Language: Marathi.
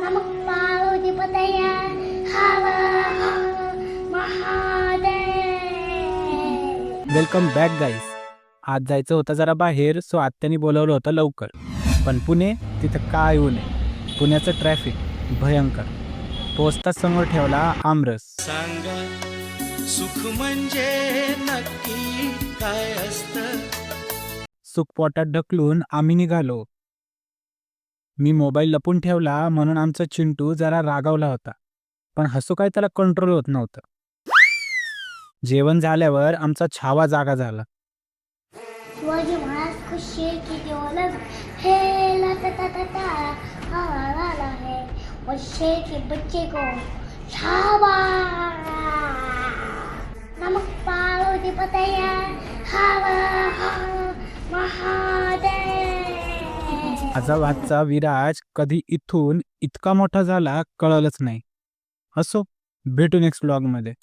नमक पार्वतीपतये हर हर महादेव. वेलकम बॅक गाईस. आज जायचं होतं जरा बाहेर, सो आत्याने बोलवलं होतं लवकर. पण पुणे तिथं काय येऊ नये. पुण्याचं ट्रॅफिक भयंकर. पोचताच समोर ठेवला आमरस. सांगा सुख म्हणजे नक्की काय असतं. सुख पोटात ढकलून आम्ही निघालो. मी मोबाईल लपून ठेवला म्हणून आमचा चिंटू जरा रागावला होता, पण हसू काय त्याला कंट्रोल होत नव्हतं. जेवण झाल्यावर आमचा छावा जागा झाला. शिवाजी महाराज खुशी की दौलत है ला ता ता ता ता ला है और शेर के बच्चे को शाबाश. नमक पार्वतीपतये हर हर महादेव. माझा वादचा विराज कधी इथून इतका मोठा झाला कळलंच नाही. असो, भेटू नेक्स्ट ब्लॉगमध्ये.